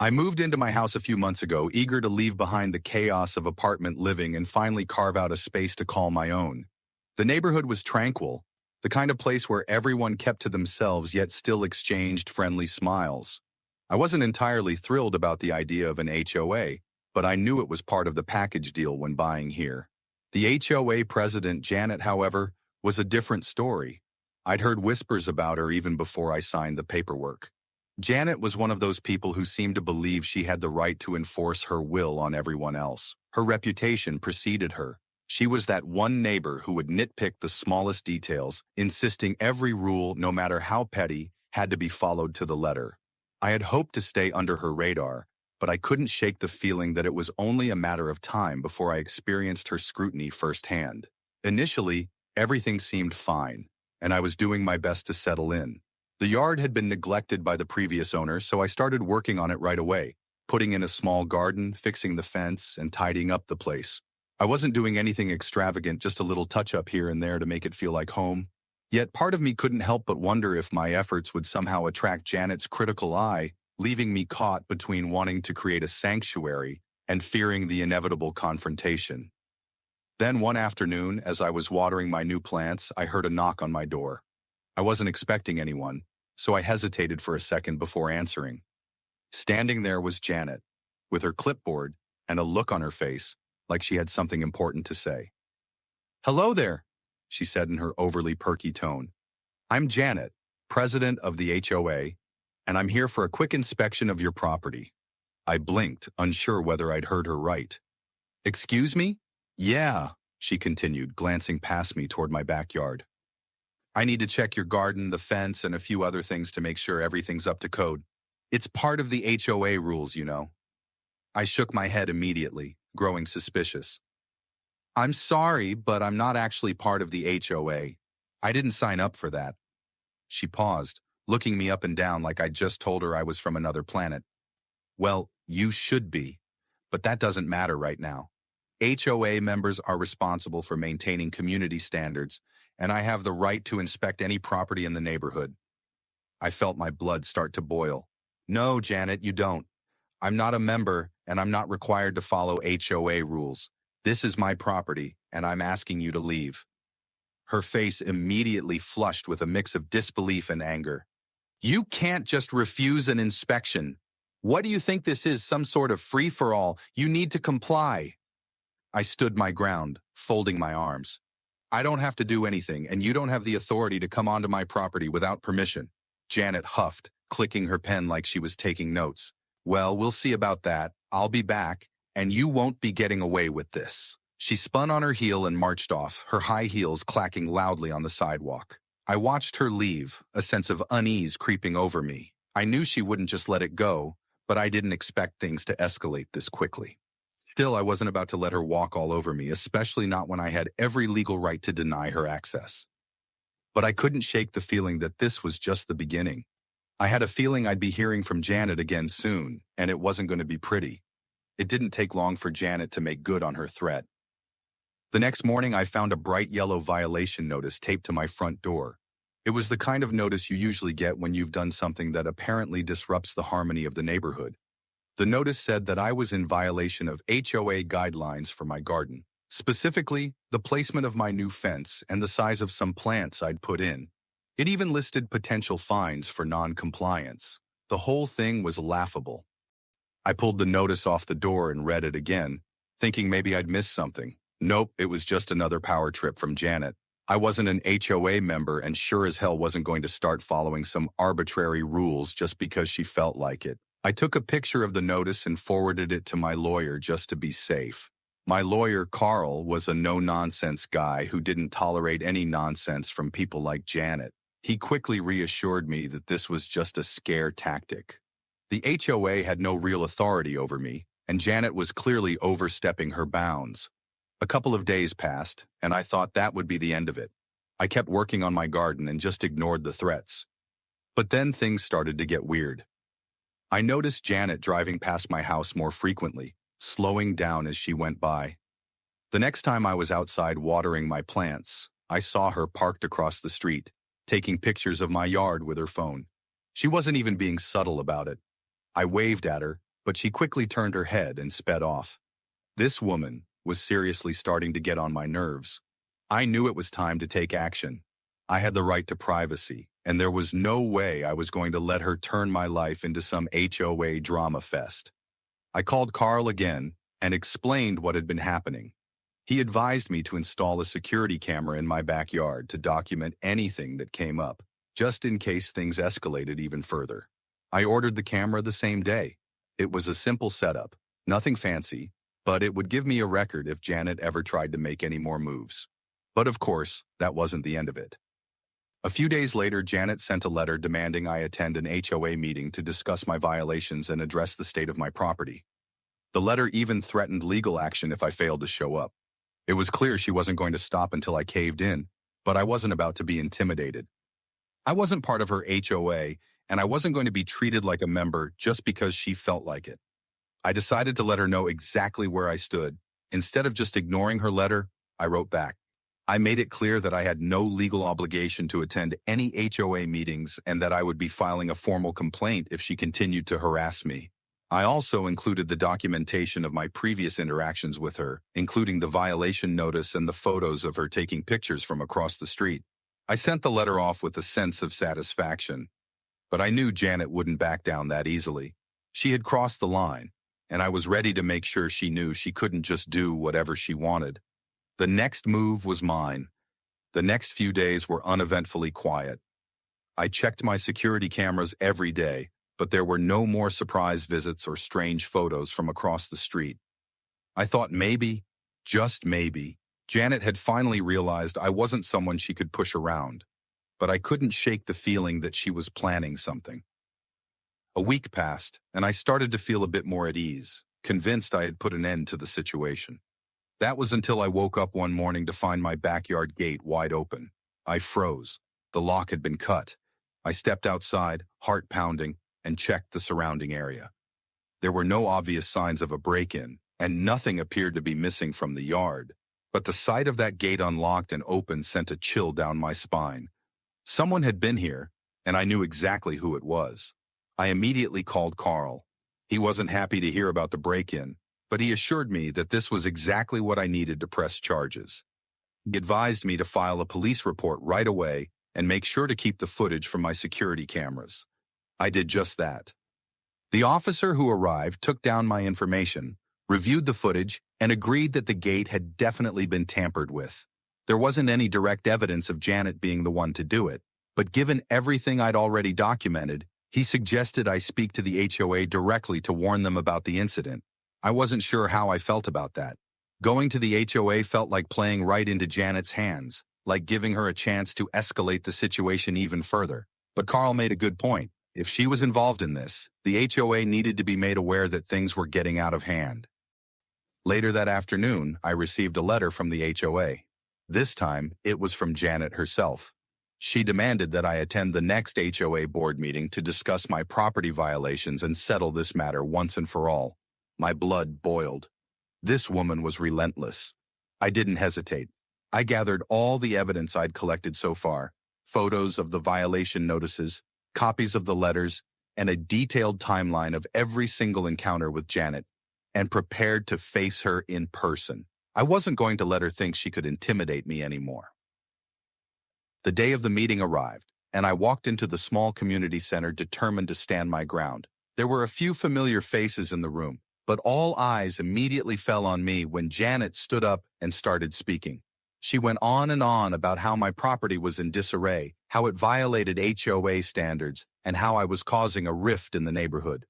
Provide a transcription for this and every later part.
I moved into my house a few months ago, eager to leave behind the chaos of apartment living and finally carve out a space to call my own. The neighborhood was tranquil, the kind of place where everyone kept to themselves yet still exchanged friendly smiles. I wasn't entirely thrilled about the idea of an HOA, but I knew it was part of the package deal when buying here. The HOA president, Janet, however, was a different story. I'd heard whispers about her even before I signed the paperwork. Janet was one of those people who seemed to believe she had the right to enforce her will on everyone else. Her reputation preceded her. She was that one neighbor who would nitpick the smallest details, insisting every rule, no matter how petty, had to be followed to the letter. I had hoped to stay under her radar, but I couldn't shake the feeling that it was only a matter of time before I experienced her scrutiny firsthand. Initially, everything seemed fine, and I was doing my best to settle in. The yard had been neglected by the previous owner, so I started working on it right away, putting in a small garden, fixing the fence, and tidying up the place. I wasn't doing anything extravagant, just a little touch-up here and there to make it feel like home. Yet part of me couldn't help but wonder if my efforts would somehow attract Janet's critical eye, leaving me caught between wanting to create a sanctuary and fearing the inevitable confrontation. Then one afternoon, as I was watering my new plants, I heard a knock on my door. I wasn't expecting anyone, so I hesitated for a second before answering. Standing there was Janet, with her clipboard and a look on her face like she had something important to say. "Hello there," she said in her overly perky tone. "I'm Janet, president of the HOA, and I'm here for a quick inspection of your property." I blinked, unsure whether I'd heard her right. "Excuse me?" "Yeah," she continued, glancing past me toward my backyard. "I need to check your garden, the fence, and a few other things to make sure everything's up to code. It's part of the HOA rules, you know." I shook my head immediately, growing suspicious. "I'm sorry, but I'm not actually part of the HOA. I didn't sign up for that." She paused, looking me up and down like I'd just told her I was from another planet. "Well, you should be, but that doesn't matter right now. HOA members are responsible for maintaining community standards, and I have the right to inspect any property in the neighborhood." I felt my blood start to boil. "No, Janet, you don't. I'm not a member, and I'm not required to follow HOA rules. This is my property, and I'm asking you to leave." Her face immediately flushed with a mix of disbelief and anger. "You can't just refuse an inspection. What do you think this is, some sort of free-for-all? You need to comply." I stood my ground, folding my arms. "I don't have to do anything, and you don't have the authority to come onto my property without permission." Janet huffed, clicking her pen like she was taking notes. "Well, we'll see about that. I'll be back, and you won't be getting away with this." She spun on her heel and marched off, her high heels clacking loudly on the sidewalk. I watched her leave, a sense of unease creeping over me. I knew she wouldn't just let it go, but I didn't expect things to escalate this quickly. Still, I wasn't about to let her walk all over me, especially not when I had every legal right to deny her access. But I couldn't shake the feeling that this was just the beginning. I had a feeling I'd be hearing from Janet again soon, and it wasn't going to be pretty. It didn't take long for Janet to make good on her threat. The next morning, I found a bright yellow violation notice taped to my front door. It was the kind of notice you usually get when you've done something that apparently disrupts the harmony of the neighborhood. The notice said that I was in violation of HOA guidelines for my garden, specifically the placement of my new fence and the size of some plants I'd put in. It even listed potential fines for non-compliance. The whole thing was laughable. I pulled the notice off the door and read it again, thinking maybe I'd missed something. Nope, it was just another power trip from Janet. I wasn't an HOA member and sure as hell wasn't going to start following some arbitrary rules just because she felt like it. I took a picture of the notice and forwarded it to my lawyer just to be safe. My lawyer, Carl, was a no-nonsense guy who didn't tolerate any nonsense from people like Janet. He quickly reassured me that this was just a scare tactic. The HOA had no real authority over me, and Janet was clearly overstepping her bounds. A couple of days passed, and I thought that would be the end of it. I kept working on my garden and just ignored the threats. But then things started to get weird. I noticed Janet driving past my house more frequently, slowing down as she went by. The next time I was outside watering my plants, I saw her parked across the street, taking pictures of my yard with her phone. She wasn't even being subtle about it. I waved at her, but she quickly turned her head and sped off. This woman was seriously starting to get on my nerves. I knew it was time to take action. I had the right to privacy, and there was no way I was going to let her turn my life into some HOA drama fest. I called Carl again and explained what had been happening. He advised me to install a security camera in my backyard to document anything that came up, just in case things escalated even further. I ordered the camera the same day. It was a simple setup, nothing fancy, but it would give me a record if Janet ever tried to make any more moves. But of course, that wasn't the end of it. A few days later, Janet sent a letter demanding I attend an HOA meeting to discuss my violations and address the state of my property. The letter even threatened legal action if I failed to show up. It was clear she wasn't going to stop until I caved in, but I wasn't about to be intimidated. I wasn't part of her HOA, and I wasn't going to be treated like a member just because she felt like it. I decided to let her know exactly where I stood. Instead of just ignoring her letter, I wrote back. I made it clear that I had no legal obligation to attend any HOA meetings and that I would be filing a formal complaint if she continued to harass me. I also included the documentation of my previous interactions with her, including the violation notice and the photos of her taking pictures from across the street. I sent the letter off with a sense of satisfaction, but I knew Janet wouldn't back down that easily. She had crossed the line, and I was ready to make sure she knew she couldn't just do whatever she wanted. The next move was mine. The next few days were uneventfully quiet. I checked my security cameras every day, but there were no more surprise visits or strange photos from across the street. I thought maybe, just maybe, Janet had finally realized I wasn't someone she could push around, but I couldn't shake the feeling that she was planning something. A week passed, and I started to feel a bit more at ease, convinced I had put an end to the situation. That was until I woke up one morning to find my backyard gate wide open. I froze. The lock had been cut. I stepped outside, heart pounding, and checked the surrounding area. There were no obvious signs of a break-in, and nothing appeared to be missing from the yard. But the sight of that gate unlocked and open sent a chill down my spine. Someone had been here, and I knew exactly who it was. I immediately called Carl. He wasn't happy to hear about the break-in, but he assured me that this was exactly what I needed to press charges. He advised me to file a police report right away and make sure to keep the footage from my security cameras. I did just that. The officer who arrived took down my information, reviewed the footage, and agreed that the gate had definitely been tampered with. There wasn't any direct evidence of Janet being the one to do it, but given everything I'd already documented, he suggested I speak to the HOA directly to warn them about the incident. I wasn't sure how I felt about that. Going to the HOA felt like playing right into Janet's hands, like giving her a chance to escalate the situation even further. But Carl made a good point. If she was involved in this, the HOA needed to be made aware that things were getting out of hand. Later that afternoon, I received a letter from the HOA. This time, it was from Janet herself. She demanded that I attend the next HOA board meeting to discuss my property violations and settle this matter once and for all. My blood boiled. This woman was relentless. I didn't hesitate. I gathered all the evidence I'd collected so far, photos of the violation notices, copies of the letters, and a detailed timeline of every single encounter with Janet, and prepared to face her in person. I wasn't going to let her think she could intimidate me anymore. The day of the meeting arrived, and I walked into the small community center determined to stand my ground. There were a few familiar faces in the room, but all eyes immediately fell on me when Janet stood up and started speaking. She went on and on about how my property was in disarray, how it violated HOA standards, and how I was causing a rift in the neighborhood.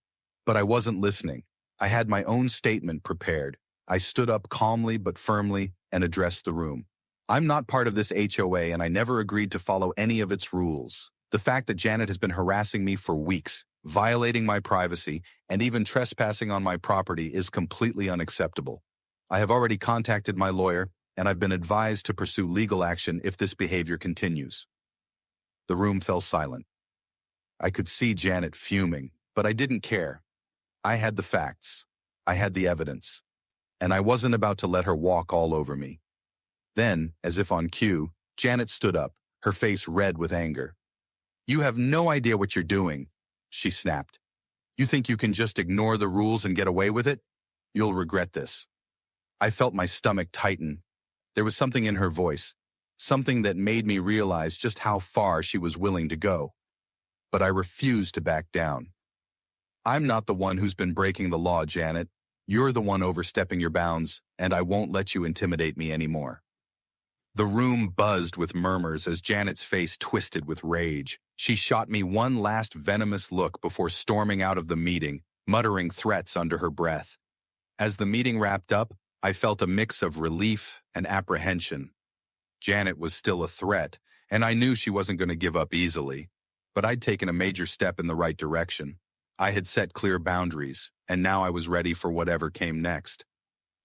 But I wasn't listening. I had my own statement prepared. I stood up calmly but firmly and addressed the room. I'm not part of this HOA, and I never agreed to follow any of its rules. The fact that Janet has been harassing me for weeks, violating my privacy, and even trespassing on my property is completely unacceptable. I have already contacted my lawyer, and I've been advised to pursue legal action if this behavior continues. The room fell silent. I could see Janet fuming, but I didn't care. I had the facts. I had the evidence. And I wasn't about to let her walk all over me. Then, as if on cue, Janet stood up, her face red with anger. "You have no idea what you're doing," she snapped. You think you can just ignore the rules and get away with it? You'll regret this. I felt my stomach tighten. There was something in her voice, something that made me realize just how far she was willing to go. But I refused to back down. I'm not the one who's been breaking the law, Janet. You're the one overstepping your bounds, and I won't let you intimidate me anymore. The room buzzed with murmurs as Janet's face twisted with rage. She shot me one last venomous look before storming out of the meeting, muttering threats under her breath. As the meeting wrapped up, I felt a mix of relief and apprehension. Janet was still a threat, and I knew she wasn't going to give up easily. But I'd taken a major step in the right direction. I had set clear boundaries, and now I was ready for whatever came next.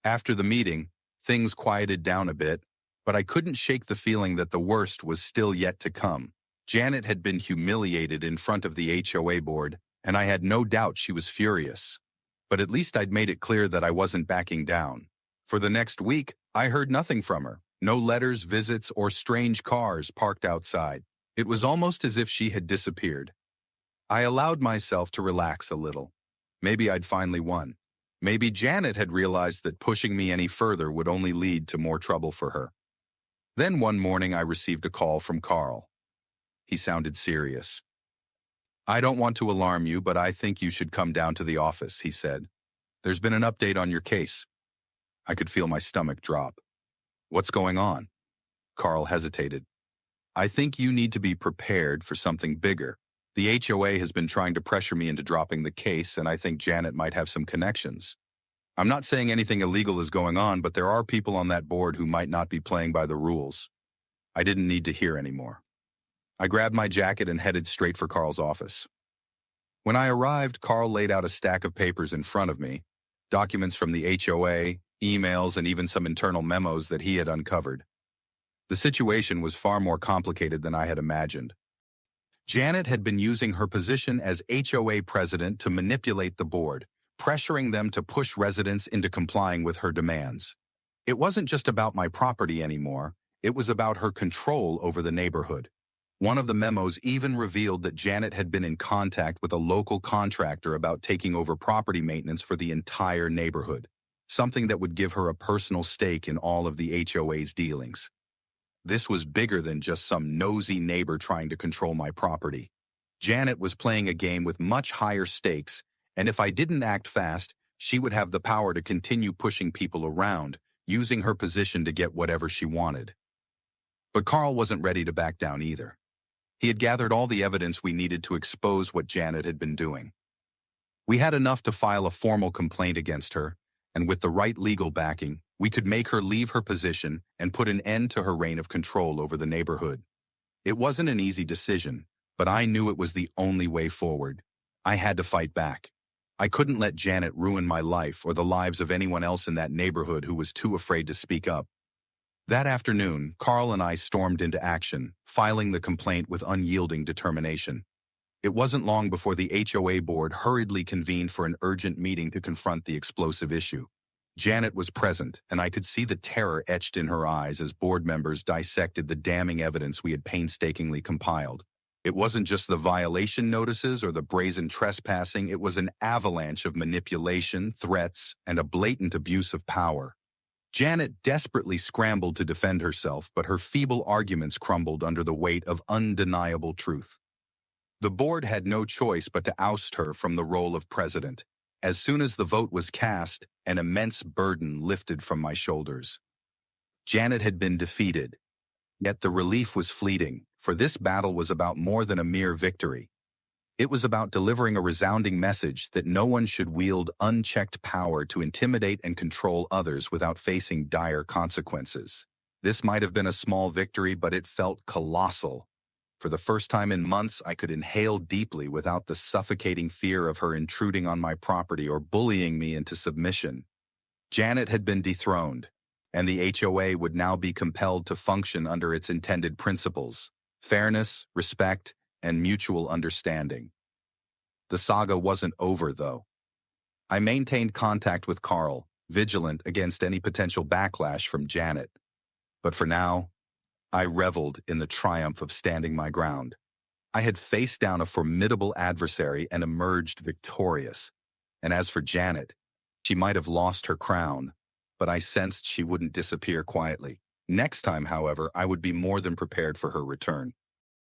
After the meeting, things quieted down a bit, but I couldn't shake the feeling that the worst was still yet to come. Janet had been humiliated in front of the HOA board, and I had no doubt she was furious. But at least I'd made it clear that I wasn't backing down. For the next week, I heard nothing from her. No letters, visits, or strange cars parked outside. It was almost as if she had disappeared. I allowed myself to relax a little. Maybe I'd finally won. Maybe Janet had realized that pushing me any further would only lead to more trouble for her. Then one morning I received a call from Carl. He sounded serious. "I don't want to alarm you, but I think you should come down to the office," he said. "There's been an update on your case." I could feel my stomach drop. "What's going on?" Carl hesitated. "I think you need to be prepared for something bigger. The HOA has been trying to pressure me into dropping the case, and I think Janet might have some connections. I'm not saying anything illegal is going on, but there are people on that board who might not be playing by the rules." I didn't need to hear anymore. I grabbed my jacket and headed straight for Carl's office. When I arrived, Carl laid out a stack of papers in front of me, documents from the HOA, emails, and even some internal memos that he had uncovered. The situation was far more complicated than I had imagined. Janet had been using her position as HOA president to manipulate the board, pressuring them to push residents into complying with her demands. It wasn't just about my property anymore, it was about her control over the neighborhood. One of the memos even revealed that Janet had been in contact with a local contractor about taking over property maintenance for the entire neighborhood, something that would give her a personal stake in all of the HOA's dealings. This was bigger than just some nosy neighbor trying to control my property. Janet was playing a game with much higher stakes, and if I didn't act fast, she would have the power to continue pushing people around, using her position to get whatever she wanted. But Carl wasn't ready to back down either. He had gathered all the evidence we needed to expose what Janet had been doing. We had enough to file a formal complaint against her, and with the right legal backing, we could make her leave her position and put an end to her reign of control over the neighborhood. It wasn't an easy decision, but I knew it was the only way forward. I had to fight back. I couldn't let Janet ruin my life or the lives of anyone else in that neighborhood who was too afraid to speak up. That afternoon, Carl and I stormed into action, filing the complaint with unyielding determination. It wasn't long before the HOA board hurriedly convened for an urgent meeting to confront the explosive issue. Janet was present, and I could see the terror etched in her eyes as board members dissected the damning evidence we had painstakingly compiled. It wasn't just the violation notices or the brazen trespassing, it was an avalanche of manipulation, threats, and a blatant abuse of power. Janet desperately scrambled to defend herself, but her feeble arguments crumbled under the weight of undeniable truth. The board had no choice but to oust her from the role of president. As soon as the vote was cast, an immense burden lifted from my shoulders. Janet had been defeated, yet the relief was fleeting, for this battle was about more than a mere victory. It was about delivering a resounding message that no one should wield unchecked power to intimidate and control others without facing dire consequences. This might have been a small victory, but it felt colossal. For the first time in months, I could inhale deeply without the suffocating fear of her intruding on my property or bullying me into submission. Janet had been dethroned, and the HOA would now be compelled to function under its intended principles: fairness, respect, and mutual understanding. The saga wasn't over, though. I maintained contact with Carl, vigilant against any potential backlash from Janet. But for now, I reveled in the triumph of standing my ground. I had faced down a formidable adversary and emerged victorious. And as for Janet, she might have lost her crown, but I sensed she wouldn't disappear quietly. Next time, however, I would be more than prepared for her return.